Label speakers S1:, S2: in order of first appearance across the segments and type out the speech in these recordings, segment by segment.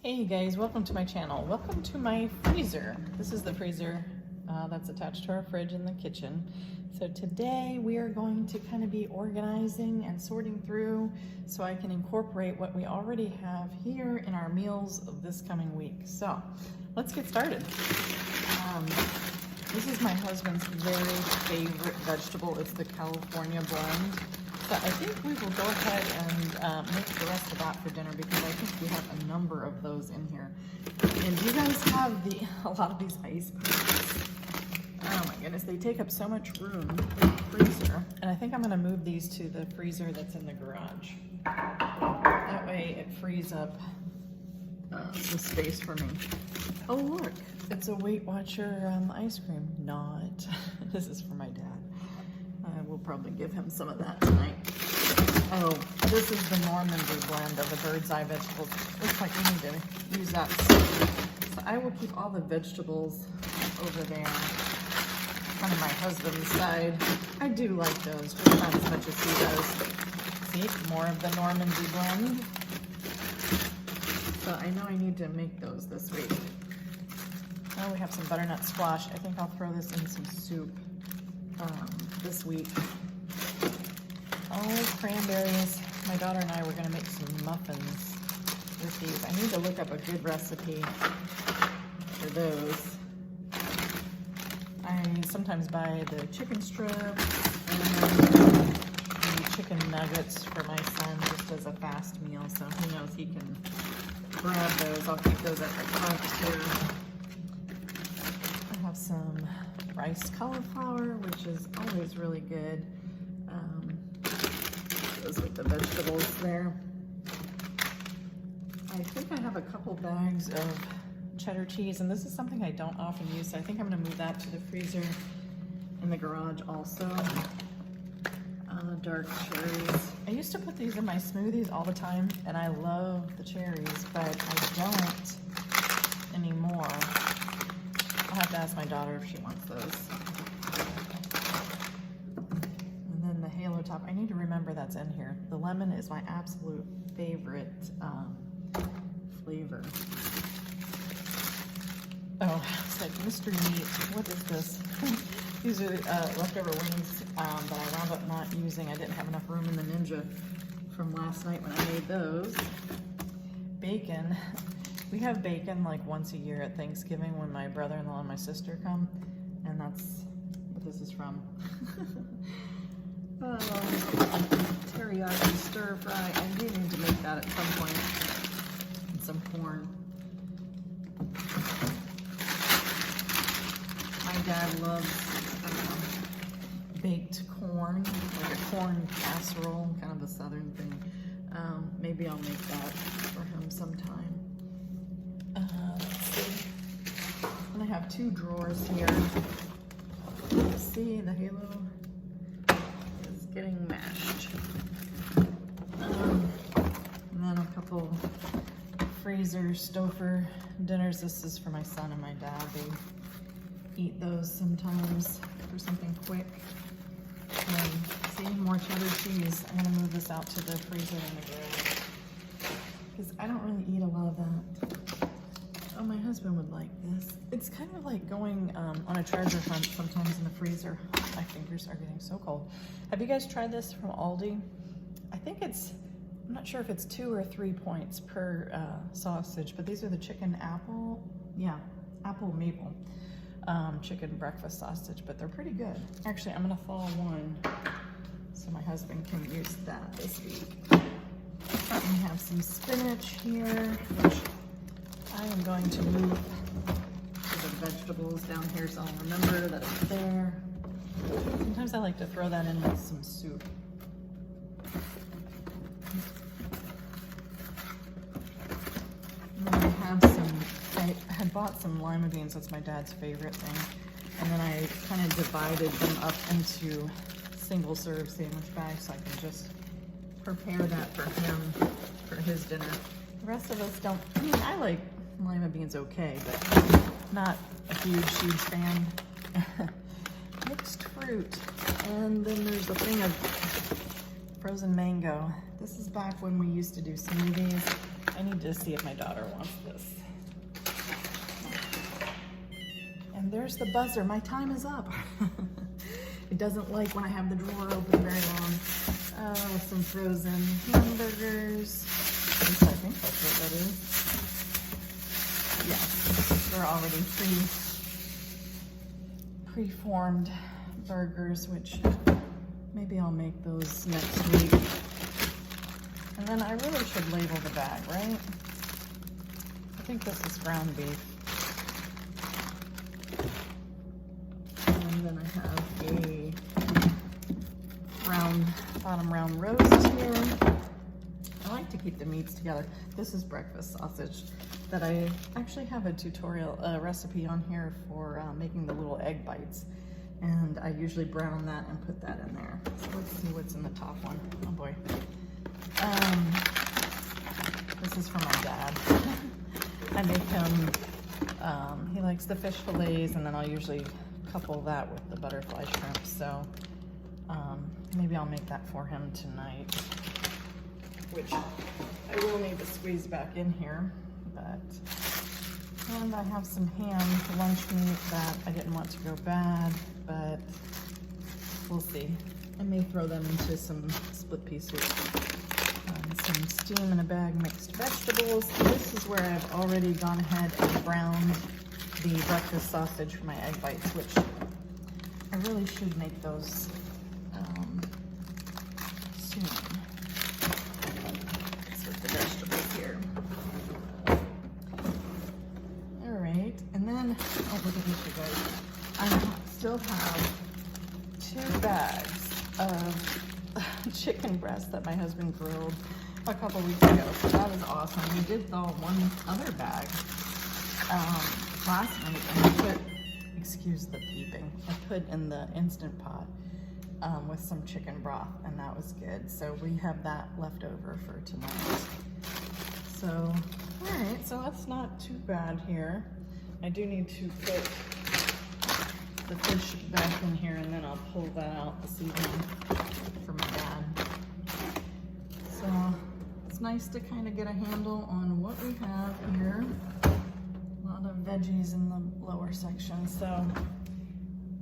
S1: Hey guys, welcome to my channel. Welcome to my freezer. This is the freezer that's attached to our fridge in the kitchen. So today we are going to kind of be organizing and sorting through so I can incorporate what we already have here in our meals of this coming week. So let's get started. This is my husband's very favorite vegetable. It's the California blend. So I think we will go ahead and make the rest of that for dinner because I think we have a number of those in here. And you guys have a lot of these ice packs. Oh my goodness, they take up so much room in the freezer. And I think I'm gonna move these to the freezer that's in the garage. That way it frees up some space for me. Oh look, it's a Weight Watcher ice cream. Not. This is for my dad. I will probably give him some of that tonight. Oh, this is the Normandy blend of the bird's eye vegetables. Looks like we need to use that soon. So I will keep all the vegetables over there, kind of my husband's side. I do like those, just not as much as he does. See, more of the Normandy blend. So I know I need to make those this week. Now we have some butternut squash. I think I'll throw this in some soup this week. Oh, cranberries. My daughter and I were gonna make some muffins with these. I need to look up a good recipe for those. I sometimes buy the chicken strip and the chicken nuggets for my son just as a fast meal, so he knows he can grab those. I'll keep those at the front too. I have some rice cauliflower, which is always really good. Goes with the vegetables there. I think I have a couple bags of cheddar cheese, and this is something I don't often use, so I think I'm gonna move that to the freezer in the garage also. Dark cherries. I used to put these in my smoothies all the time, and I love the cherries, but I don't anymore. I'll have to ask my daughter if she wants those. And then the Halo Top, I need to remember that's in here. The lemon is my absolute favorite flavor. Oh, it's like mystery meat. What is this? These are leftover wings that I wound up not using. I didn't have enough room in the Ninja from last night when I made those. Bacon. We have bacon like once a year at Thanksgiving when my brother-in-law and my sister come, and that's what this is from. Teriyaki stir fry. I do need to make that at some point. And some corn. My dad loves baked corn, like a corn casserole, kind of a southern thing. Maybe I'll make that for him sometime. Let's see. And I have two drawers here. See, the Halo is getting mashed. And then a couple freezer Stouffer dinners. This is for my son and my dad. They eat those sometimes for something quick. See, more cheddar cheese. I'm gonna move this out to the freezer in the garage because I don't really eat a lot of that. Oh, my husband would like this. It's kind of like going on a treasure hunt sometimes in the freezer. My fingers are getting so cold. Have you guys tried this from Aldi? I think it's, I'm not sure if it's 2 or 3 points per sausage, but these are the chicken apple, yeah, apple maple chicken breakfast sausage, but they're pretty good. Actually, I'm gonna thaw one so my husband can use that this week. We have some spinach here, which I am going to move the vegetables down here so I'll remember that it's there. Sometimes I like to throw that in with some soup. And then I have I had bought some lima beans, that's my dad's favorite thing. And then I kind of divided them up into single serve sandwich bags so I can just prepare that for him for his dinner. The rest of us don't, I mean, I like lima beans okay, but not a huge fan. Mixed fruit. And then there's a thing of frozen mango. This is back when we used to do smoothies. I need to see if my daughter wants this. And there's the buzzer. My time is up. It doesn't like when I have the drawer open very long. Oh, some frozen hamburgers. At least I think that's what that is. Yeah, they're already pre-formed burgers, which maybe I'll make those next week. And then I really should label the bag, right? I think this is ground beef. And then I have a bottom round roast here. I like to keep the meats together. This is breakfast sausage that I actually have a tutorial recipe on here for making the little egg bites. And I usually brown that and put that in there. So let's see what's in the top one. Oh boy. This is for my dad. I make him, he likes the fish fillets, and then I'll usually couple that with the butterfly shrimp. So maybe I'll make that for him tonight, which I will need to squeeze back in here. And I have some ham, lunch meat that I didn't want to go bad, but we'll see. I may throw them into some split pea soup. Some steam in a bag, mixed vegetables. This is where I've already gone ahead and browned the breakfast sausage for my egg bites, which I really should make those soon. Let's get the vegetables here. All right, and then, oh, look at this, you guys. I still have 2 bags of chicken breast that my husband grilled a couple weeks ago, so that is awesome. We did thaw one other bag last night, and I put, excuse the beeping, I put in the Instant Pot with some chicken broth, and that was good. So we have that left over for tonight. So, all right, so that's not too bad here. I do need to put the fish back in here, and then I'll pull that out this evening for my dad. So it's nice to kind of get a handle on what we have here. A lot of veggies in the lower section. So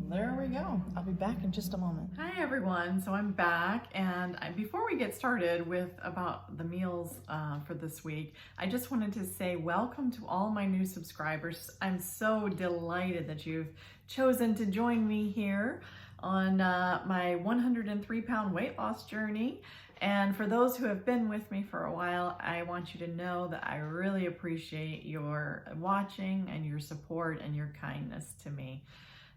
S1: there we go. I'll be back in just a moment. Hi everyone, so I'm back, and before we get started with about the meals for this week, I just wanted to say welcome to all my new subscribers. I'm so delighted that you've chosen to join me here on my 103-pound weight loss journey. And for those who have been with me for a while, I want you to know that I really appreciate your watching and your support and your kindness to me.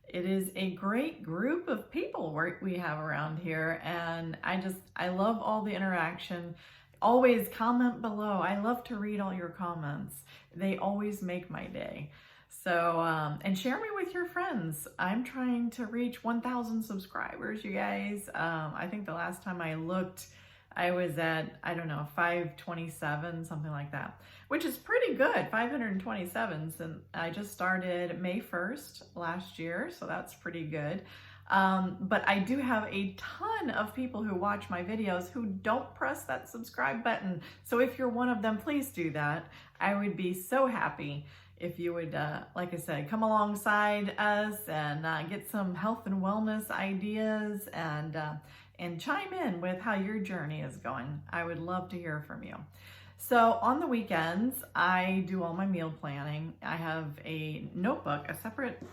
S1: It is a great group of people we have around here, and I love all the interaction. Always comment below. I love to read all your comments. They always make my day. So, and share me with your friends. I'm trying to reach 1,000 subscribers, you guys. I think the last time I looked, I was at, I don't know, 527, something like that, which is pretty good, 527, since I just started May 1st last year, so that's pretty good. But I do have a ton of people who watch my videos who don't press that subscribe button. So if you're one of them, please do that. I would be so happy if you would, like I said, come alongside us and get some health and wellness ideas and chime in with how your journey is going. I would love to hear from you. So on the weekends, I do all my meal planning. I have a notebook,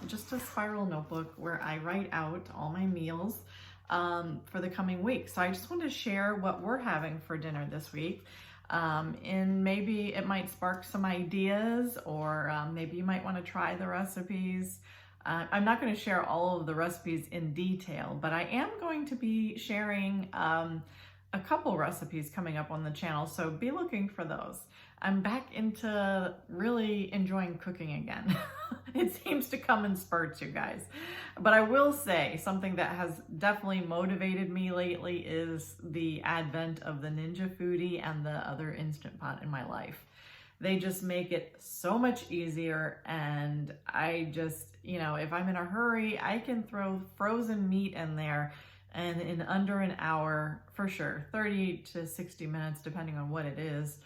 S1: just a spiral notebook where I write out all my meals for the coming week. So I just wanted to share what we're having for dinner this week. And maybe it might spark some ideas, or maybe you might want to try the recipes. I'm not going to share all of the recipes in detail, but I am going to be sharing a couple recipes coming up on the channel, so be looking for those. I'm back into really enjoying cooking again. It seems to come in spurts, you guys. But I will say something that has definitely motivated me lately is the advent of the Ninja Foodie and the other Instant Pot in my life. They just make it so much easier, and I just, if I'm in a hurry, I can throw frozen meat in there, and in under an hour, for sure, 30 to 60 minutes, depending on what it is,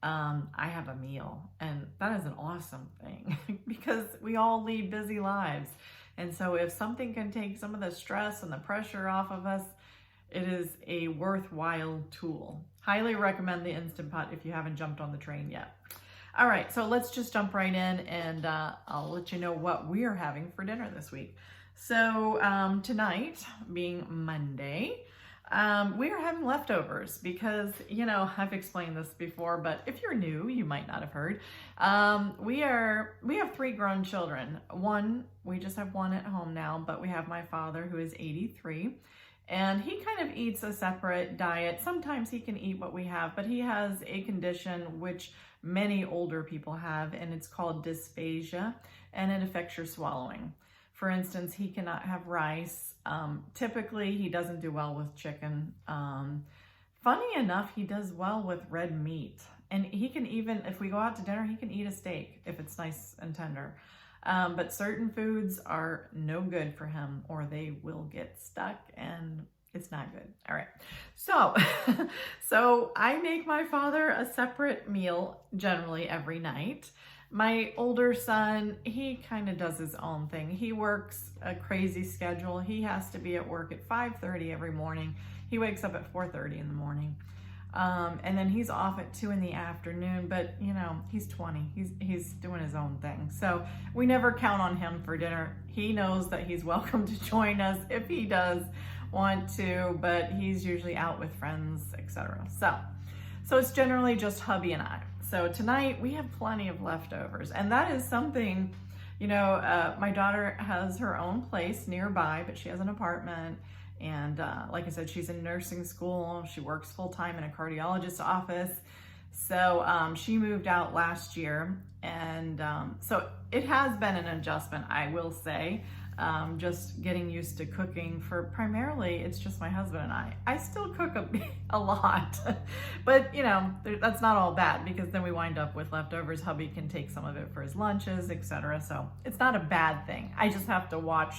S1: I have a meal. And that is an awesome thing because we all lead busy lives. And so if something can take some of the stress and the pressure off of us, it is a worthwhile tool. Highly recommend the Instant Pot if you haven't jumped on the train yet. All right, so let's just jump right in, and I'll let you know what we are having for dinner this week. So tonight, being Monday, we are having leftovers because, you know, I've explained this before, but if you're new, you might not have heard. We have 3 grown children. We just have one at home now, but we have my father who is 83. And he kind of eats a separate diet. Sometimes he can eat what we have, but he has a condition which many older people have, and it's called dysphagia, and it affects your swallowing. For instance, he cannot have rice. Typically, he doesn't do well with chicken. Funny enough, he does well with red meat. And he can even, if we go out to dinner, he can eat a steak if it's nice and tender. But certain foods are no good for him, or they will get stuck and it's not good. All right. So I make my father a separate meal generally every night. My older son, he kind of does his own thing. He works a crazy schedule. He has to be at work at 5:30 every morning. He wakes up at 4:30 in the morning. And then he's off at 2 in the afternoon, but you know, he's 20, he's doing his own thing. So we never count on him for dinner. He knows that he's welcome to join us if he does want to, but he's usually out with friends, etc. So it's generally just hubby and I. So tonight we have plenty of leftovers, and that is something, you know, my daughter has her own place nearby, but she has an apartment. And like I said, she's in nursing school. She works full-time in a cardiologist's office. So she moved out last year. And so it has been an adjustment, I will say, just getting used to cooking for primarily, it's just my husband and I. I still cook a lot, but you know, that's not all bad because then we wind up with leftovers. Hubby can take some of it for his lunches, etc. So it's not a bad thing. I just have to watch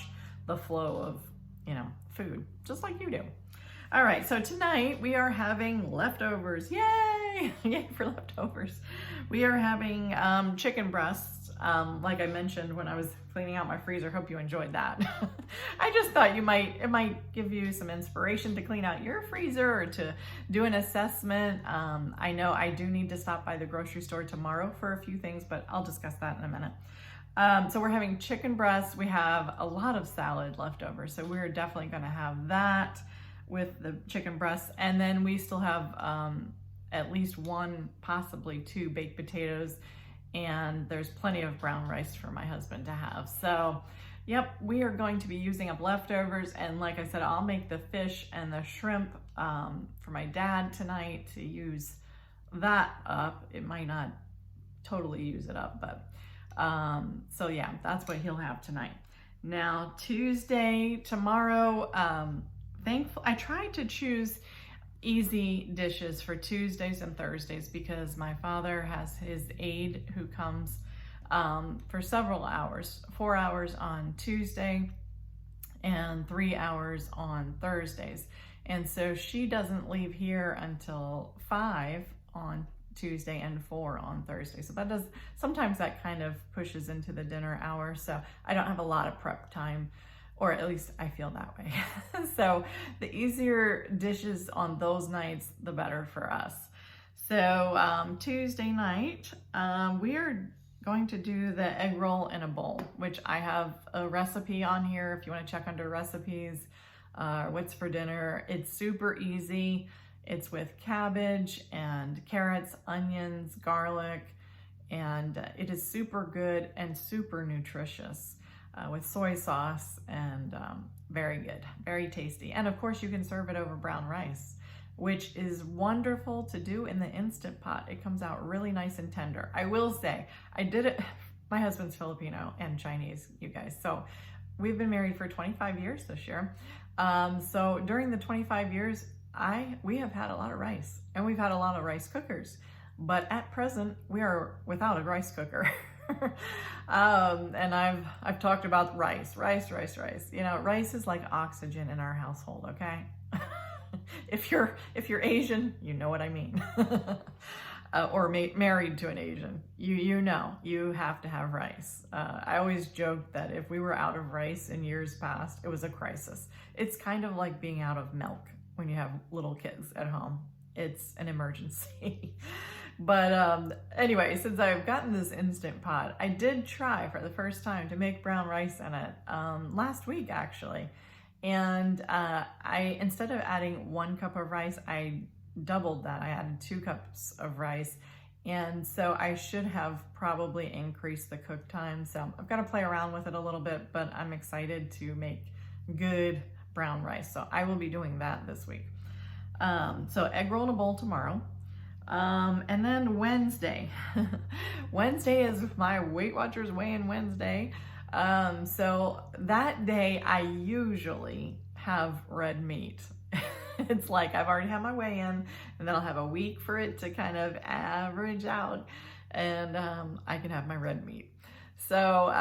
S1: the flow of, you know, food, just like you do. All right, so tonight we are having leftovers. Yay! Yay for leftovers. We are having chicken breasts. Like I mentioned when I was cleaning out my freezer, hope you enjoyed that. I just thought it might give you some inspiration to clean out your freezer or to do an assessment. I know I do need to stop by the grocery store tomorrow for a few things, but I'll discuss that in a minute. So we're having chicken breasts. We have a lot of salad left over. So we're definitely going to have that with the chicken breasts. And then we still have at least 1, possibly 2 baked potatoes. And there's plenty of brown rice for my husband to have. So, yep, we are going to be using up leftovers. And like I said, I'll make the fish and the shrimp for my dad tonight to use that up. It might not totally use it up, but so yeah, that's what he'll have tonight. Now tomorrow, I tried to choose easy dishes for Tuesdays and Thursdays because my father has his aide who comes for several hours, 4 hours on Tuesday and 3 hours on Thursdays. And so she doesn't leave here until 5 on Tuesday and 4 on Thursday. So sometimes that kind of pushes into the dinner hour. So I don't have a lot of prep time, or at least I feel that way. So the easier dishes on those nights, the better for us. So Tuesday night, we are going to do the egg roll in a bowl, which I have a recipe on here if you want to check under recipes, what's for dinner. It's super easy. It's with cabbage and carrots, onions, garlic, and it is super good and super nutritious with soy sauce, and very good, very tasty. And of course you can serve it over brown rice, which is wonderful to do in the Instant Pot. It comes out really nice and tender. I will say, I did it, my husband's Filipino and Chinese, you guys. So we've been married for 25 years this year. So during the 25 years, we have had a lot of rice, and we've had a lot of rice cookers, but at present we are without a rice cooker. And I've talked about rice. You know, rice is like oxygen in our household, okay? If you're Asian, you know what I mean. or married to an Asian, you know, you have to have rice. I always joke that if we were out of rice in years past, it was a crisis. It's kind of like being out of milk when you have little kids at home. It's an emergency. But anyway, since I've gotten this Instant Pot, I did try for the first time to make brown rice in it last week actually. And I, instead of adding 1 cup of rice, I doubled that. I added 2 cups of rice. And so I should have probably increased the cook time. So I've got to play around with it a little bit, but I'm excited to make good brown rice. So I will be doing that this week. So egg roll in a bowl tomorrow. And then Wednesday. Wednesday is my Weight Watchers weigh-in Wednesday. So that day I usually have red meat. It's like I've already had my weigh-in, and then I'll have a week for it to kind of average out, and I can have my red meat. So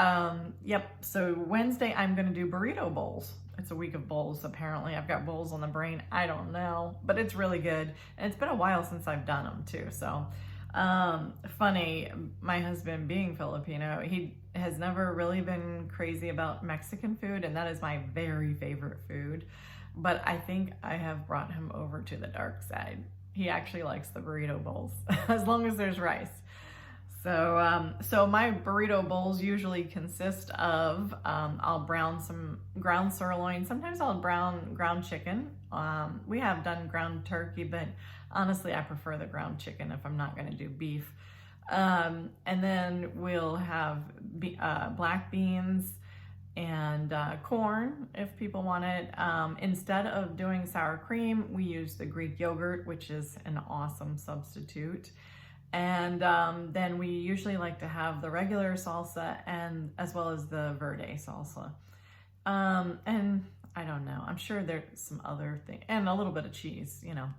S1: yep, so Wednesday I'm gonna do burrito bowls. It's a week of bowls apparently. I've got bowls on the brain, I don't know, but it's really good. And it's been a while since I've done them too. So funny, my husband being Filipino, he has never really been crazy about Mexican food, and that is my very favorite food. But I think I have brought him over to the dark side. He actually likes the burrito bowls, as long as there's rice. So, so my burrito bowls usually consist of, I'll brown some ground sirloin. Sometimes I'll brown ground chicken. We have done ground turkey, but honestly, I prefer the ground chicken if I'm not gonna do beef. And then we'll have black beans and corn if people want it. Instead of doing sour cream, we use the Greek yogurt, which is an awesome substitute. And then we usually like to have the regular salsa and as well as the verde salsa. And I don't know, I'm sure there's some other thing, and a little bit of cheese, you know.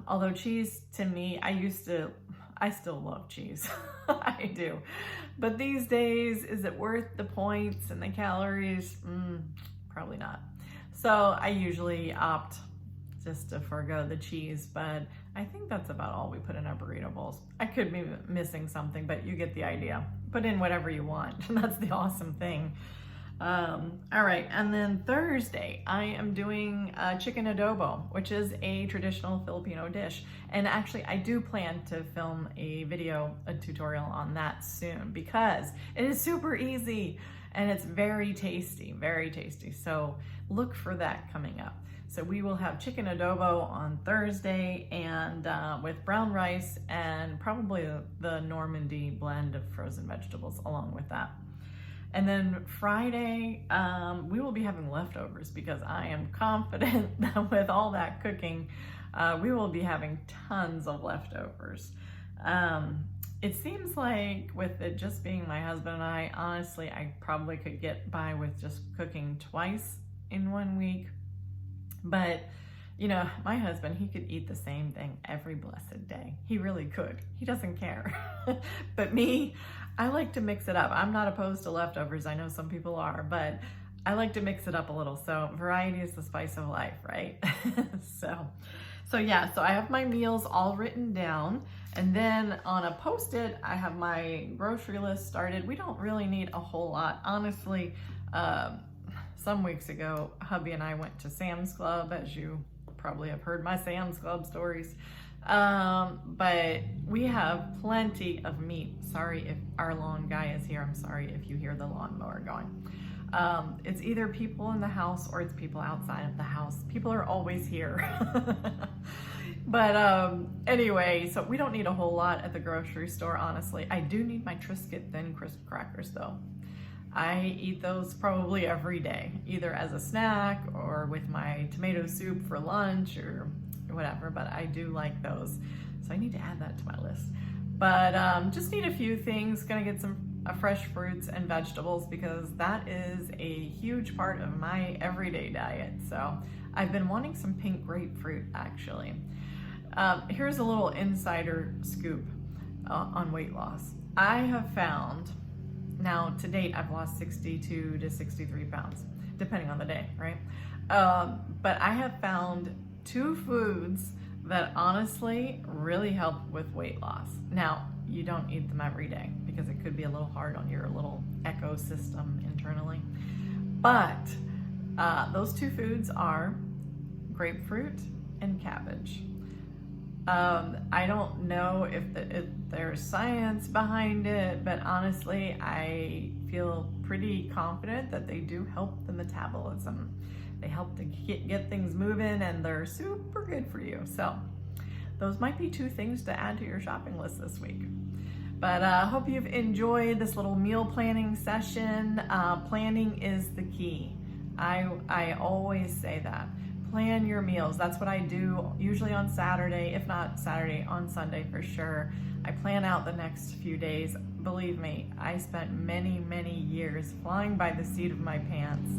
S1: Although cheese to me, I still love cheese. I do. But these days, is it worth the points and the calories? Probably not. So I usually opt just to forgo the cheese, but I think that's about all we put in our burrito bowls. I could be missing something, but you get the idea. Put in whatever you want. That's the awesome thing. All right, and then Thursday, I am doing chicken adobo, which is a traditional Filipino dish. And actually, I do plan to film a tutorial on that soon, because it is super easy and it's very tasty, very tasty. So look for that coming up. So we will have chicken adobo on Thursday, and with brown rice and probably the Normandy blend of frozen vegetables along with that. And then Friday, we will be having leftovers, because I am confident that with all that cooking, we will be having tons of leftovers. It seems like with it just being my husband and I, honestly, I probably could get by with just cooking twice in 1 week. But, you know, my husband, he could eat the same thing every blessed day. He really could. He doesn't care. But me, I like to mix it up. I'm not opposed to leftovers. I know some people are, but I like to mix it up a little. So variety is the spice of life, right? So yeah, so I have my meals all written down. And then on a Post-it, I have my grocery list started. We don't really need a whole lot. Honestly, some weeks ago, hubby and I went to Sam's Club, as you probably have heard my Sam's Club stories. But we have plenty of meat. Sorry if our lawn guy is here. I'm sorry if you hear the lawnmower going. It's either people in the house or it's people outside of the house. People are always here. But anyway, so we don't need a whole lot at the grocery store, honestly. I do need my Triscuit Thin Crisp crackers though. I eat those probably every day, either as a snack or with my tomato soup for lunch or whatever, but I do like those. So I need to add that to my list. But just need a few things, gonna get some fresh fruits and vegetables, because that is a huge part of my everyday diet. So I've been wanting some pink grapefruit actually. Here's a little insider scoop on weight loss. I have found, now to date, I've lost 62 to 63 pounds, depending on the day, right? But I have found 2 foods that honestly really help with weight loss. Now, you don't eat them every day because it could be a little hard on your little ecosystem internally. But those two foods are grapefruit and cabbage. I don't know if there's science behind it, but honestly, I feel pretty confident that they do help the metabolism. They help to get things moving, and they're super good for you. So those might be two things to add to your shopping list this week. But I hope you've enjoyed this little meal planning session. Planning is the key. I always say that. Plan your meals. That's what I do usually on Saturday, if not Saturday, on Sunday for sure. I plan out the next few days. Believe me, I spent many, many years flying by the seat of my pants.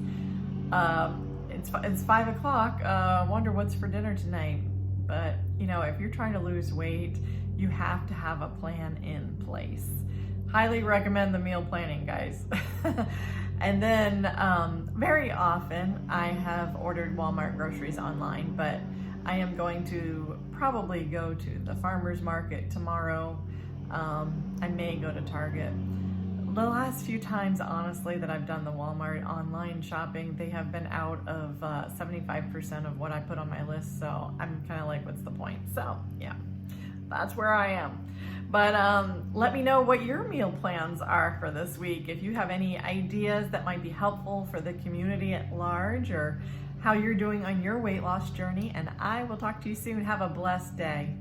S1: It's 5 o'clock. Wonder what's for dinner tonight. But you know, if you're trying to lose weight, you have to have a plan in place. Highly recommend the meal planning, guys. And then very often I have ordered Walmart groceries online, but I am going to probably go to the farmer's market tomorrow. I may go to Target. The last few times, honestly, that I've done the Walmart online shopping, they have been out of 75% of what I put on my list. So I'm kind of like, what's the point? So yeah, that's where I am. But let me know what your meal plans are for this week. If you have any ideas that might be helpful for the community at large, or how you're doing on your weight loss journey. And I will talk to you soon. Have a blessed day.